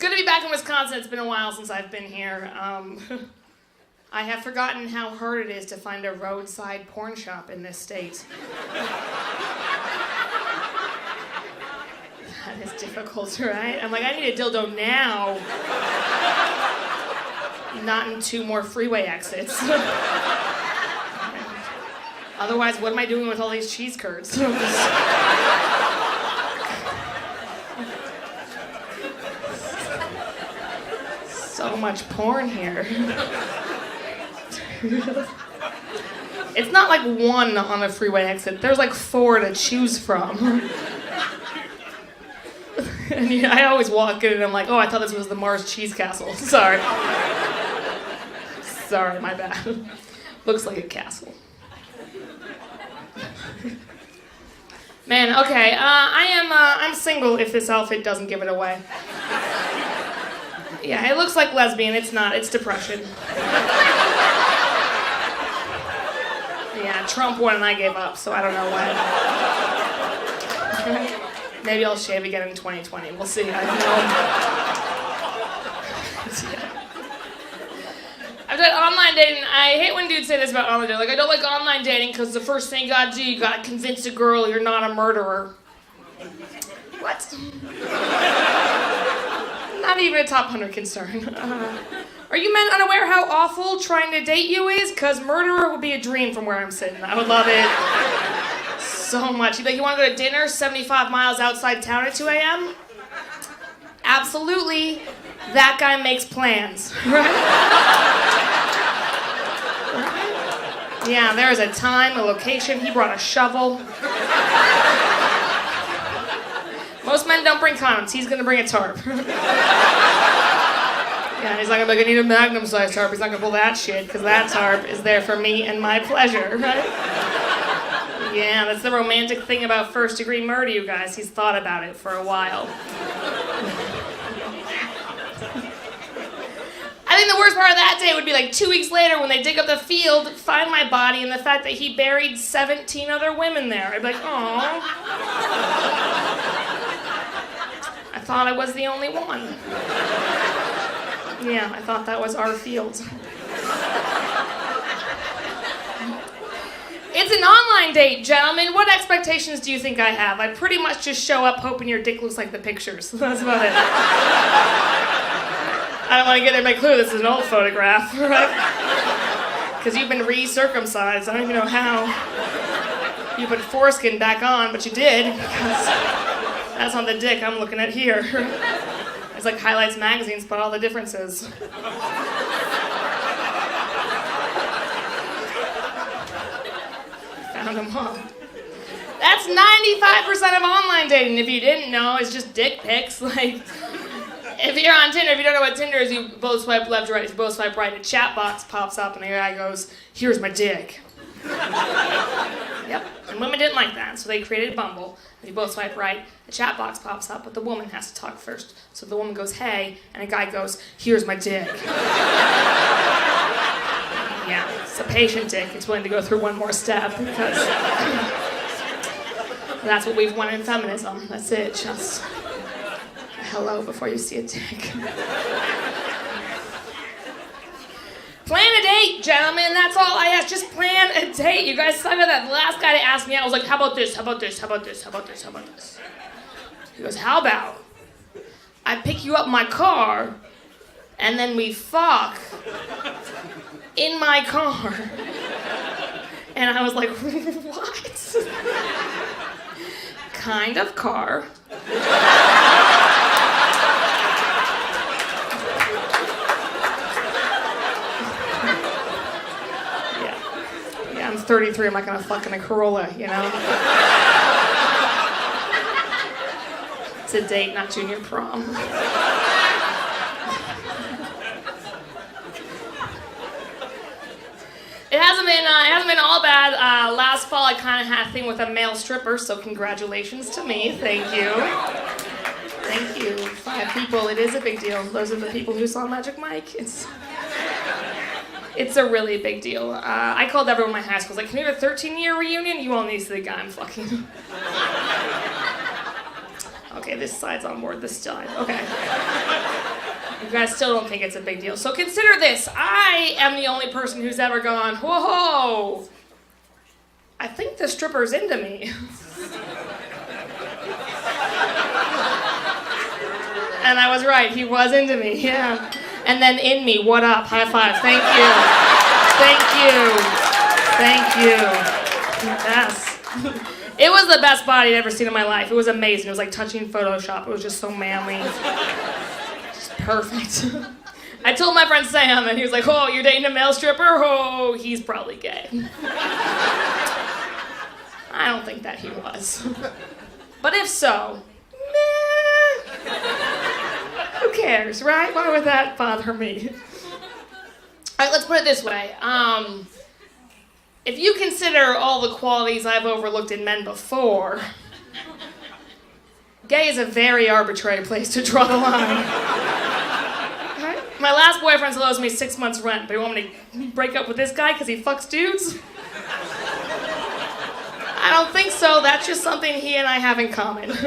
good to be back in Wisconsin. It's been a while since I've been here. I have forgotten how hard it is to find a roadside porn shop in this state. That is difficult, right? I'm like, I need a dildo now. Not in 2 more freeway exits. Otherwise, what am I doing with all these cheese curds? So much porn here. It's not like 1 on a freeway exit. There's like 4 to choose from. And I always walk in and I'm like, oh, I thought this was the Mars Cheese Castle. Sorry. Sorry, my bad. Looks like a castle. Man, okay, I'm single if this outfit doesn't give it away. Yeah, it looks like lesbian, it's not, it's depression. Yeah, Trump won and I gave up, so I don't know when. Maybe I'll shave again in 2020, we'll see, I don't know. I've done online dating. I hate when dudes say this about online dating. Like, I don't like online dating because the first thing you gotta do, you gotta convince a girl you're not a murderer. What? Not even a top 100 concern. Are you men unaware how awful trying to date you is? Because murderer would be a dream from where I'm sitting. I would love it so much. You'd be like, you want to go to dinner 75 miles outside town at 2 a.m.? Absolutely. That guy makes plans, right? Yeah, there's a time, a location. He brought a shovel. Most men don't bring condoms. He's gonna bring a tarp. Yeah, he's not gonna be like, I need a magnum-sized tarp. He's not gonna pull that shit, because that tarp is there for me and my pleasure, right? Yeah, that's the romantic thing about first-degree murder, you guys. He's thought about it for a while. I think the worst part of that day would be like 2 weeks later when they dig up the field, find my body, and the fact that he buried 17 other women there. I'd be like, aww. I thought I was the only one. Yeah, I thought that was our field. It's an online date, gentlemen. What expectations do you think I have? I pretty much just show up hoping your dick looks like the pictures. That's about it. I don't want to get there and make clear this is an old photograph, right? Because you've been re-circumcised. I don't even know how you put foreskin back on, but you did. Because that's not the dick I'm looking at here. It's like Highlights magazines, but all the differences. Found them all. That's 95% of online dating. If you didn't know, it's just dick pics. Like, if you're on Tinder, if you don't know what Tinder is, you both swipe left or right. If you both swipe right, a chat box pops up and the guy goes, here's my dick. Yep, and women didn't like that, so they created Bumble. If you both swipe right, a chat box pops up, but the woman has to talk first. So the woman goes, hey, and a guy goes, here's my dick. Yeah, it's a patient dick. It's willing to go through one more step because that's what we've won in feminism. That's it, just hello before you see a dick. Plan a date, gentlemen. That's all I ask. Just plan a date. You guys suck at that. The last guy to ask me out was like, how about this? How about this? How about this? How about this? How about this? He goes, how about I pick you up in my car and then we fuck in my car? And I was like, what? Kind of car. I'm 33, I'm not gonna fuck in a Corolla, you know? It's a date, not junior prom. It hasn't been all bad. Last fall I kind of had a thing with a male stripper, so congratulations to me, thank you. Thank you. 5 people, it is a big deal. Those are the people who saw Magic Mike. It's a really big deal. I called everyone in my high school. I was like, can we have a 13-year reunion? You all need to see the guy I'm fucking. Okay, this side's on board, this side. Okay. You guys still don't think it's a big deal. So consider this. I am the only person who's ever gone, whoa, I think the stripper's into me. And I was right. He was into me, yeah. And then in me, what up? High five. Thank you. Yes. It was the best body I'd ever seen in my life. It was amazing. It was like touching Photoshop. It was just so manly. Just perfect. I told my friend Sam, and he was like, oh, you're dating a male stripper? Oh, he's probably gay. I don't think that he was. But if so, meh. Who cares, right? Why would that bother me? All right, let's put it this way. If you consider all the qualities I've overlooked in men before, gay is a very arbitrary place to draw the line. Right? My last boyfriend still owes me 6 months' rent, but you want me to break up with this guy because he fucks dudes? I don't think so. That's just something he and I have in common. It's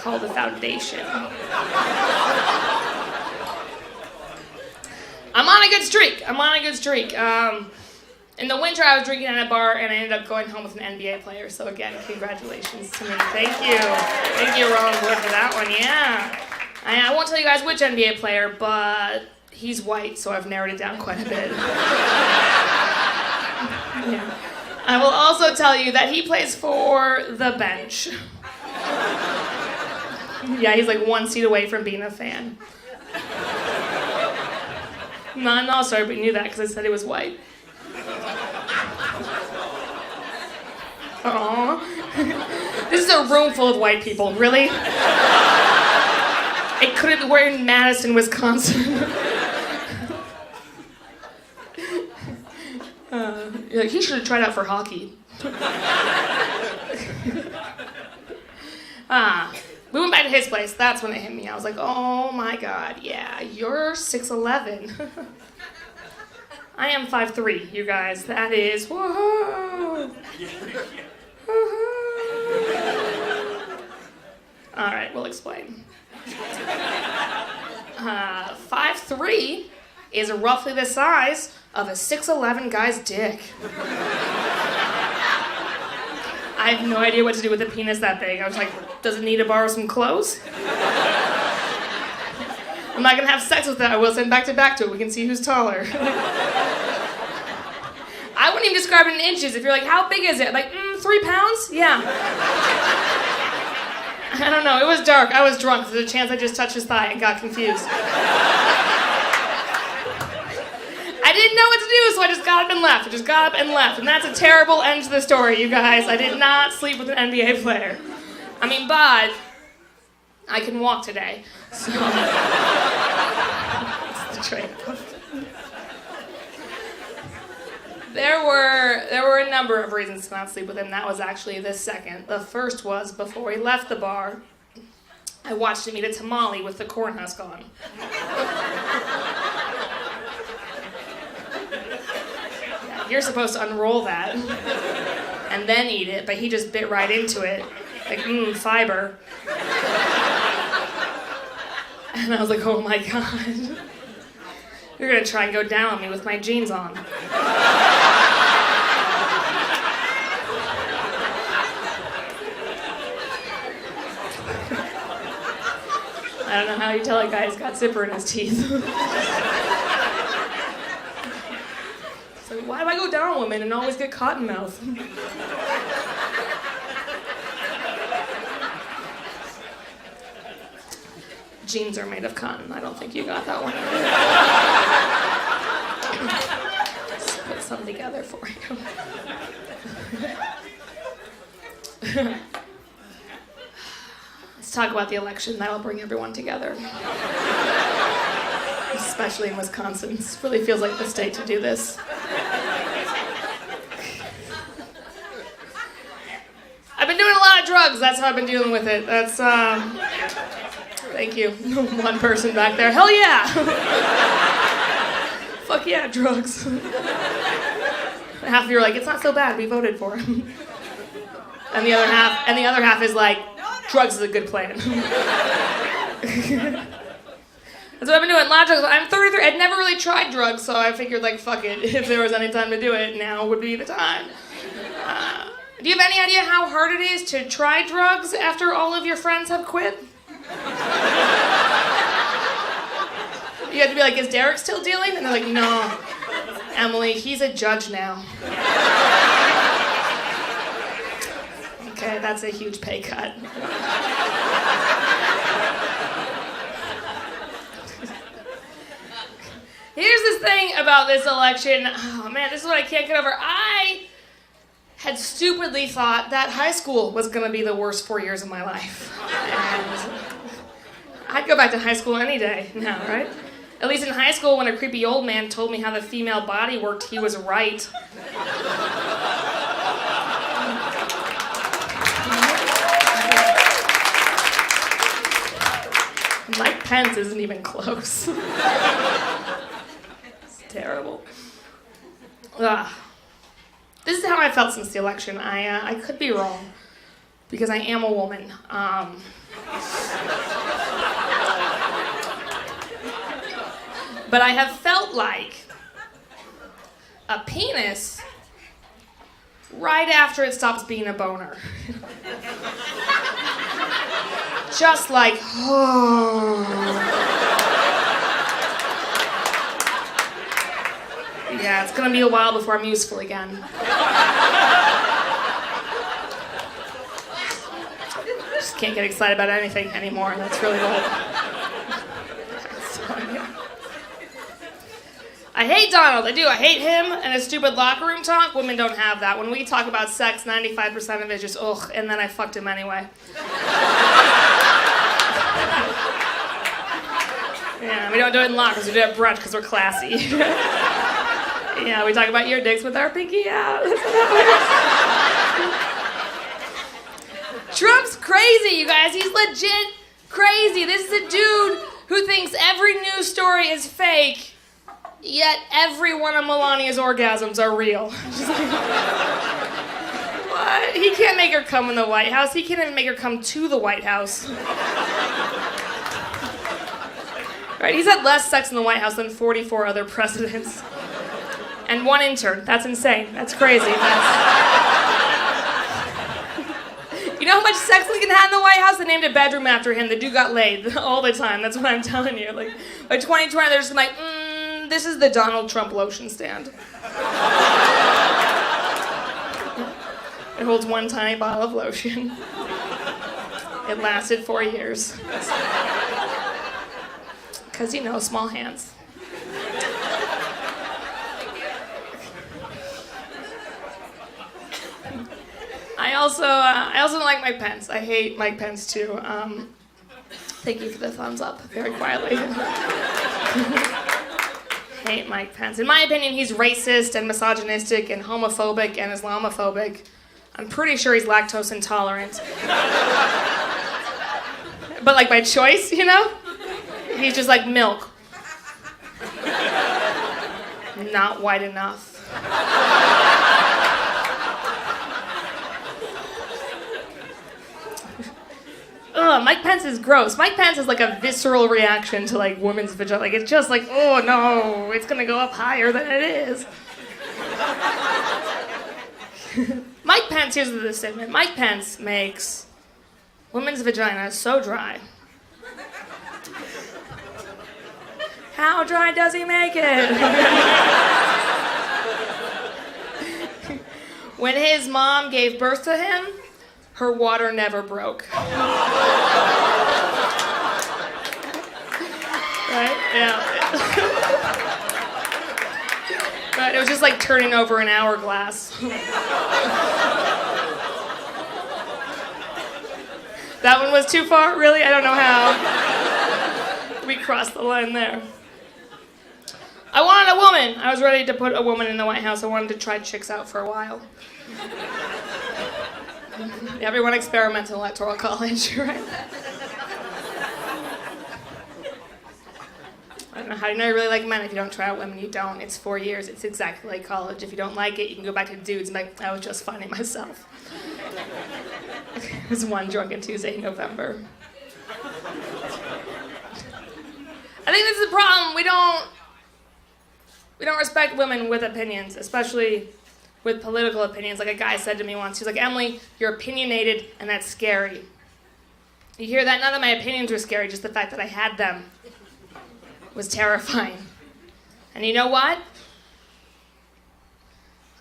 called the foundation. I'm on a good streak. In the winter, I was drinking at a bar, and I ended up going home with an NBA player. So again, congratulations to me. Thank you, Roland Wood, for that one. Yeah. I won't tell you guys which NBA player, but he's white, so I've narrowed it down quite a bit. Yeah. I will also tell you that he plays for the bench. Yeah, he's like 1 seat away from being a fan. No, sorry, but you knew that because I said he was white. Aww. This is a room full of white people, really? It couldn't, we're in Madison, Wisconsin. You're like, he should have tried out for hockey. We went back to his place. That's when it hit me. I was like, oh my God, yeah, you're 6'11". I am 5'3", you guys. That is, whoa. All right, we'll explain. 5'3" is roughly the size of a 6'11" guy's dick. I have no idea what to do with a penis that big. I was like, does it need to borrow some clothes? I'm not gonna have sex with it. I will send back to it. We can see who's taller. I wouldn't even describe it in inches. If you're like, how big is it? Like, 3 pounds? Yeah. I don't know. It was dark. I was drunk. There's a chance I just touched his thigh and got confused. I didn't know what to do, so I just got up and left. And that's a terrible end to the story, you guys. I did not sleep with an NBA player. I mean, but I can walk today. So that's the trade-off. There were a number of reasons to not sleep with him. That was actually the second. The first was before he left the bar, I watched him eat a tamale with the corn husk on. You're supposed to unroll that and then eat it, but he just bit right into it. Like, fiber. And I was like, oh my God. You're gonna try and go down on me with my jeans on. I don't know how you tell a guy who's got zipper in his teeth. So why do I go down on women and always get cotton mouth? Jeans are made of cotton. I don't think you got that one. Let's put some together for you. Let's talk about the election. That'll bring everyone together. Especially in Wisconsin. This really feels like the state to do this. I've been doing a lot of drugs. That's how I've been dealing with it. That's, thank you. One person back there. Hell yeah! Fuck yeah, drugs. Half of you are like, it's not so bad. We voted for him. And the other half is like, no, drugs is a good plan. That's what I've been doing, a lot of drugs. I'm 33, I'd never really tried drugs, so I figured, like, fuck it. If there was any time to do it, now would be the time. Do you have any idea how hard it is to try drugs after all of your friends have quit? You have to be like, is Derek still dealing? And they're like, no, Emily, he's a judge now. Okay, that's a huge pay cut. Here's this thing about this election. Oh man, this is what I can't get over. I had stupidly thought that high school was gonna be the worst 4 years of my life. And I'd go back to high school any day now, right? At least in high school, when a creepy old man told me how the female body worked, he was right. Mike Pence isn't even close. It's terrible. Ugh. This is how I felt since the election. I could be wrong, because I am a woman. But I have felt like a penis right after it stops being a boner. Just like, oh. Yeah, it's gonna be a while before I'm useful again. Just can't get excited about anything anymore. That's really what. I hate Donald, I do. I hate him and his stupid locker room talk. Women don't have that. When we talk about sex, 95% of it is just, ugh, and then I fucked him anyway. Yeah, we don't do it in lockers, we do it at brunch because we're classy. Yeah, we talk about your dicks with our pinky out. Trump's crazy, you guys. He's legit crazy. This is a dude who thinks every news story is fake, yet every one of Melania's orgasms are real. What? He can't make her come in the White House. He can't even make her come to the White House. Right? He's had less sex in the White House than 44 other presidents. And one intern. That's insane. That's crazy. You know how much sex Lincoln had in the White House? They named a bedroom after him. The dude got laid all the time. That's what I'm telling you. Like, by 2020, they're just like, this is the Donald Trump lotion stand. It holds one tiny bottle of lotion. It lasted 4 years. Because, you know, small hands. I also don't like Mike Pence. I hate Mike Pence too. Thank you for the thumbs up, very quietly. Hate Mike Pence. In my opinion, he's racist and misogynistic and homophobic and Islamophobic. I'm pretty sure he's lactose intolerant. But like by choice, you know? He's just like milk. Not white enough. Ugh, Mike Pence is gross. Mike Pence is like a visceral reaction to like women's vagina. Like it's just like, oh no, it's gonna go up higher than it is. Mike Pence, here's the statement. Mike Pence makes women's vagina so dry. How dry does he make it? When his mom gave birth to him, her water never broke. Right? Yeah. But it was just like turning over an hourglass. That one was too far? Really? I don't know how. We crossed the line there. I wanted a woman. I was ready to put a woman in the White House. I wanted to try chicks out for a while. Everyone experiments in electoral college, right? I don't know how you know you really like men if you don't try out women. You don't. It's 4 years. It's exactly like college. If you don't like it, you can go back to dudes and be like, I was just finding myself. It was one drunken Tuesday in November. I think this is the problem. We don't respect women with opinions, especially with political opinions. Like a guy said to me once, he's like, Emily, you're opinionated, and that's scary. You hear that? Not that my opinions were scary, just the fact that I had them was terrifying. And you know what?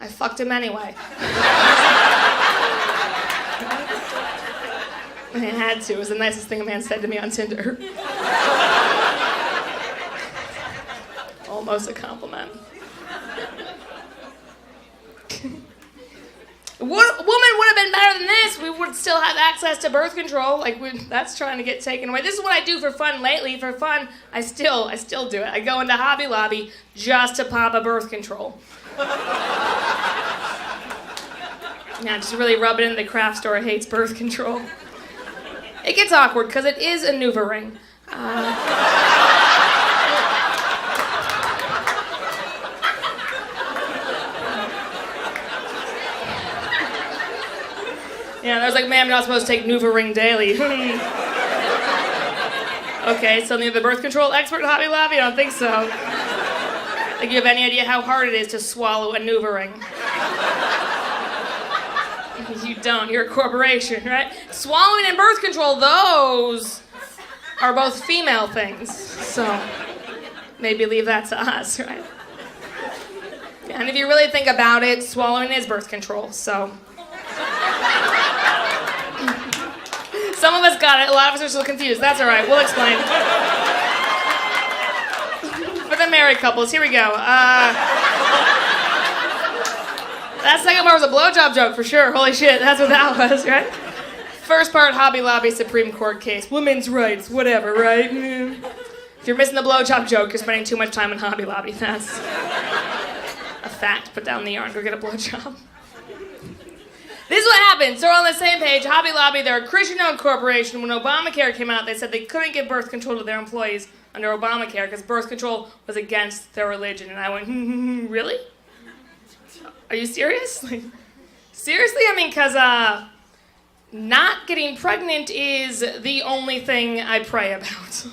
I fucked him anyway. I had to. It was the nicest thing a man said to me on Tinder. Almost a compliment. Woman would have been better than this. We would still have access to birth control. That's trying to get taken away. This is what I do for fun lately. For fun, I still do it. I go into Hobby Lobby just to pop a birth control. Yeah, just really rub it in. The craft store hates birth control. It gets awkward because it is a NuvaRing. Yeah, there's ma'am, you're not supposed to take NuvaRing daily. Okay, so you're the birth control expert at Hobby Lobby? I don't think so. You have any idea how hard it is to swallow a NuvaRing? You don't. You're a corporation, right? Swallowing and birth control, those are both female things. So maybe leave that to us, right? Yeah, and if you really think about it, swallowing is birth control, so... Some of us got it. A lot of us are still confused. That's all right. We'll explain. For the married couples, here we go. That second part was a blowjob joke for sure. Holy shit, that's what that was, right? First part, Hobby Lobby Supreme Court case. Women's rights, whatever, right? If you're missing the blowjob joke, you're spending too much time in Hobby Lobby. That's a fact. Put down the yarn, go get a blowjob. This is what happened. So we're on the same page. Hobby Lobby, they're a Christian-owned corporation. When Obamacare came out, they said they couldn't give birth control to their employees under Obamacare because birth control was against their religion. And I went, really? Are you serious? Seriously? I mean, because not getting pregnant is the only thing I pray about.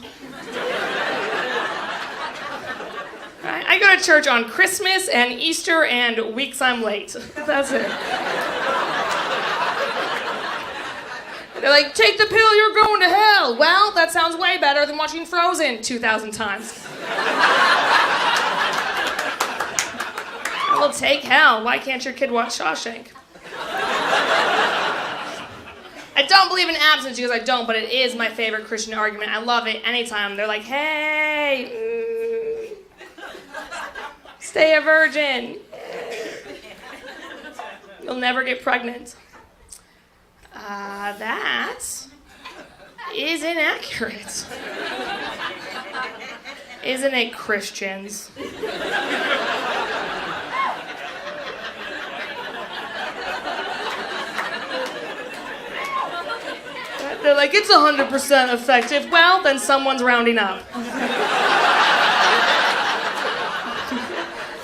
I go to church on Christmas and Easter and weeks I'm late. That's it. They're like, take the pill, you're going to hell. Well, that sounds way better than watching Frozen 2,000 times. I will take hell. Why can't your kid watch Shawshank? I don't believe in abstinence because I don't, but it is my favorite Christian argument. I love it anytime. They're like, hey, stay a virgin. You'll never get pregnant. That is inaccurate. Isn't it, Christians? They're like, it's 100% effective. Well, then someone's rounding up.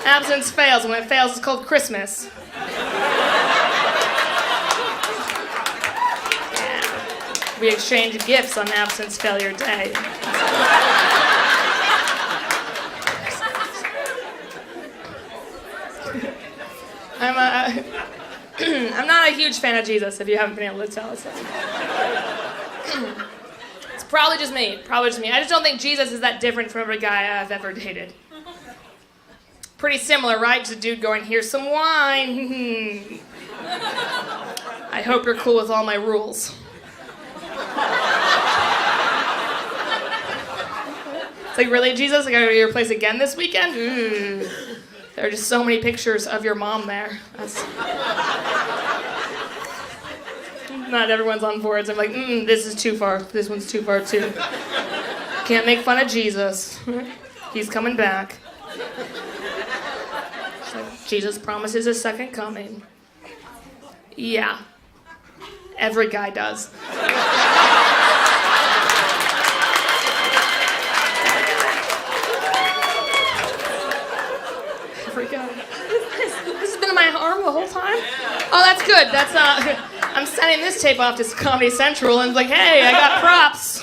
Abstinence fails. When it fails, it's called Christmas. We exchange gifts on Abstinence Failure Day. I'm not a huge fan of Jesus, if you haven't been able to tell us that. It's probably just me. I just don't think Jesus is that different from every guy I've ever dated. Pretty similar, right? Just a dude going, here's some wine. I hope you're cool with all my rules. It's like, really, Jesus? I gotta go to your place again this weekend? There are just so many pictures of your mom there. Not everyone's on boards. I'm like, this is too far. This one's too far, too. Can't make fun of Jesus. He's coming back. It's like, Jesus promises a second coming. Yeah. Every guy does. Every guy. This has been in my arm the whole time? Oh, that's good. I'm sending this tape off to Comedy Central and like, hey, I got props.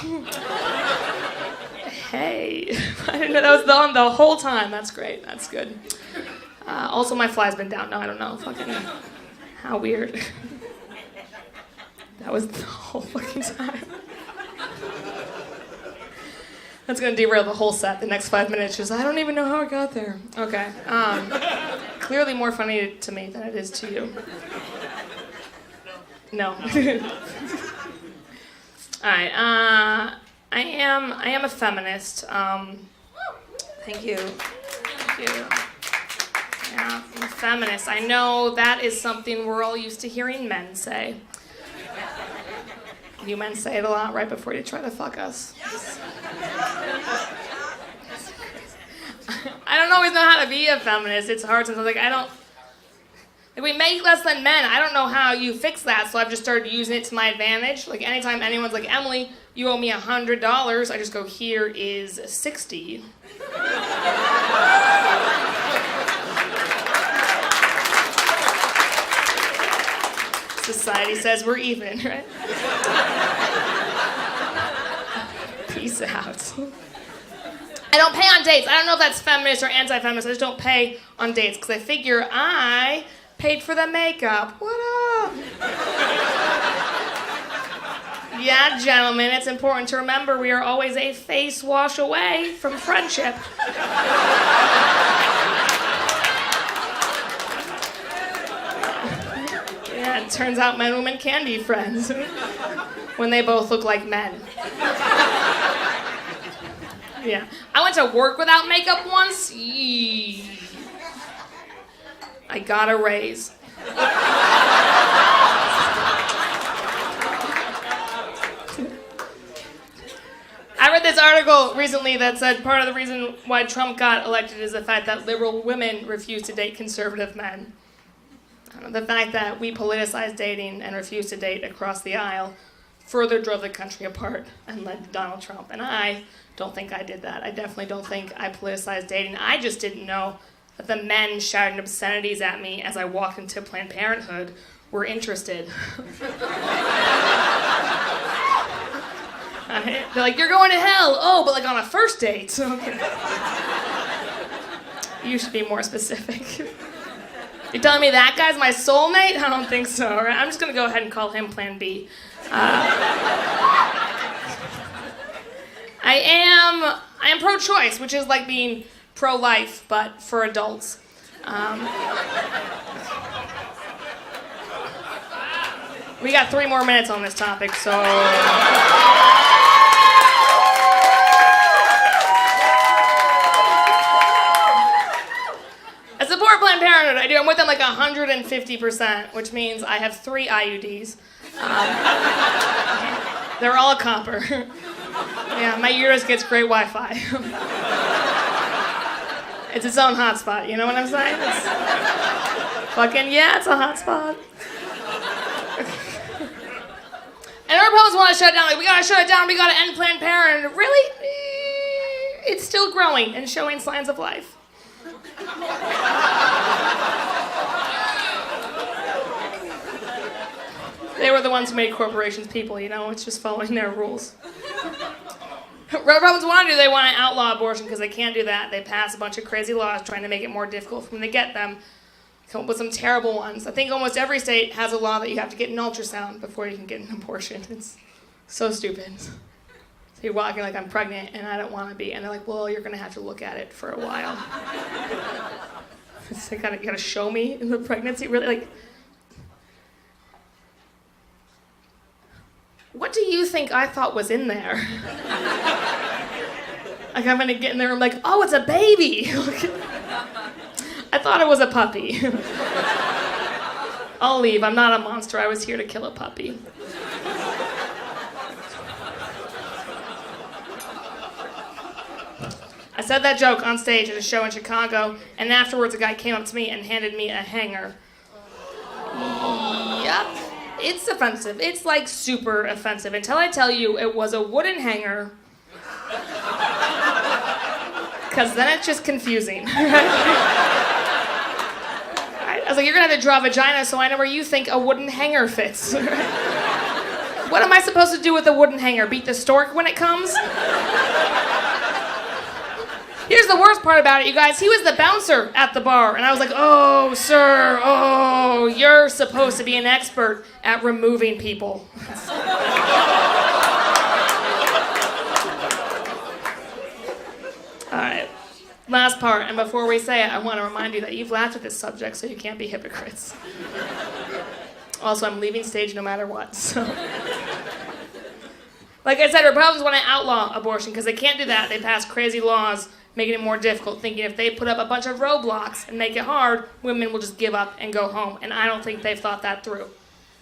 Hey, I didn't know that was on the whole time. That's great. That's good. Also, my fly's been down. No, I don't know. Fucking, how weird. That was the whole fucking time. That's gonna derail the whole set. The next 5 minutes, just I don't even know how I got there. Okay. Clearly more funny to me than it is to you. No. All right. I am a feminist. Thank you. Thank you. Yeah, I'm a feminist. I know that is something we're all used to hearing men say. You men say it a lot right before you try to fuck us. I don't always know how to be a feminist. It's hard sometimes. Like we make less than men. I don't know how you fix that, so I've just started using it to my advantage. Like anytime anyone's like, Emily, you owe me $100, I just go, here is 60. Society says we're even, right? Peace out. I don't pay on dates. I don't know if that's feminist or anti-feminist. I just don't pay on dates because I figure I paid for the makeup. What up? Yeah, gentlemen, it's important to remember we are always a face wash away from friendship. Yeah, it turns out men and women can be friends when they both look like men. Yeah. I went to work without makeup once. Yee. I got a raise. I read this article recently that said part of the reason why Trump got elected is the fact that liberal women refuse to date conservative men. The fact that we politicize dating and refuse to date across the aisle further drove the country apart and led to Donald Trump. And I don't think I did that. I definitely don't think I politicized dating. I just didn't know that the men shouting obscenities at me as I walked into Planned Parenthood were interested. They're like, you're going to hell. Oh, but like on a first date. Okay. You should be more specific. You're telling me that guy's my soulmate? I don't think so. Right? I'm just going to go ahead and call him Plan B. I am pro-choice, which is like being pro-life, but for adults. We got 3 more minutes on this topic, so... I support Planned Parenthood. I do. I'm with them like 150%, which means I have 3 IUDs. They're all copper. Yeah, my uterus gets great Wi-Fi. It's its own hotspot, you know what I'm saying? It's fucking, yeah, it's a hotspot. And our Republicans want to shut it down. Like, we gotta shut it down. We gotta end Planned Parenthood. Really? It's still growing and showing signs of life. They were the ones who made corporations people, you know? It's just following their rules. What Republicans want to do, they want to outlaw abortion because they can't do that. They pass a bunch of crazy laws trying to make it more difficult for them to get them. Come up with some terrible ones. I think almost every state has a law that you have to get an ultrasound before you can get an abortion. It's so stupid. So you're walking like, I'm pregnant and I don't want to be. And they're like, well, you're going to have to look at it for a while. It's like, you got to show me in the pregnancy. Really, like, what do you think I thought was in there? Like, I'm going to get in there and I'm like, oh, it's a baby. I thought it was a puppy. I'll leave. I'm not a monster. I was here to kill a puppy. I said that joke on stage at a show in Chicago, and afterwards a guy came up to me and handed me a hanger. Yep. It's offensive. It's like super offensive until I tell you it was a wooden hanger. Because then it's just confusing. was like, you're gonna have to draw a vagina so I know where you think a wooden hanger fits. What am I supposed to do with a wooden hanger? Beat the stork when it comes? Here's the worst part about it, you guys. He was the bouncer at the bar, and I was like, oh, sir, oh, you're supposed to be an expert at removing people. All right, last part, and before we say it, I want to remind you that you've laughed at this subject, so you can't be hypocrites. Also, I'm leaving stage no matter what, so. Like I said, Republicans want to outlaw abortion because they can't do that. They pass crazy laws making it more difficult, thinking if they put up a bunch of roadblocks and make it hard, women will just give up and go home. And I don't think they've thought that through.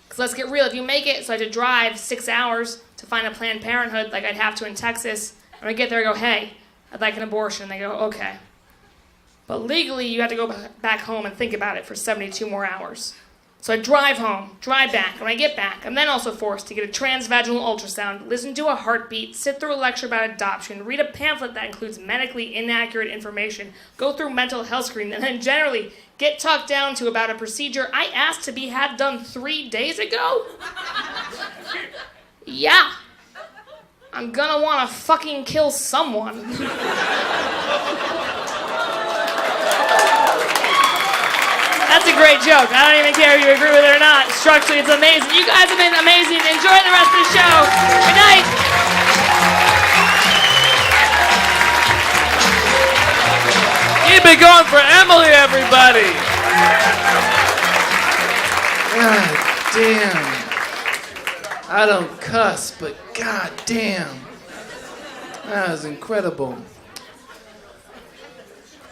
Because let's get real, if you make it so I had to drive 6 hours to find a Planned Parenthood like I'd have to in Texas, and I get there and go, hey, I'd like an abortion. And they go, okay. But legally, you have to go back home and think about it for 72 more hours. So I drive home, drive back. When I get back, I'm then also forced to get a transvaginal ultrasound, listen to a heartbeat, sit through a lecture about adoption, read a pamphlet that includes medically inaccurate information, go through mental health screening, and then generally get talked down to about a procedure I asked to be had done 3 days ago? Yeah. I'm gonna wanna fucking kill someone. That's a great joke. I don't even care if you agree with it or not. Structurally, it's amazing. You guys have been amazing. Enjoy the rest of the show. Good night. Keep it going for Emily, everybody. God damn. I don't cuss, but god damn. That was incredible.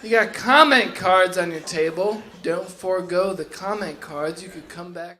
You got comment cards on your table. Don't forego the comment cards. You could come back.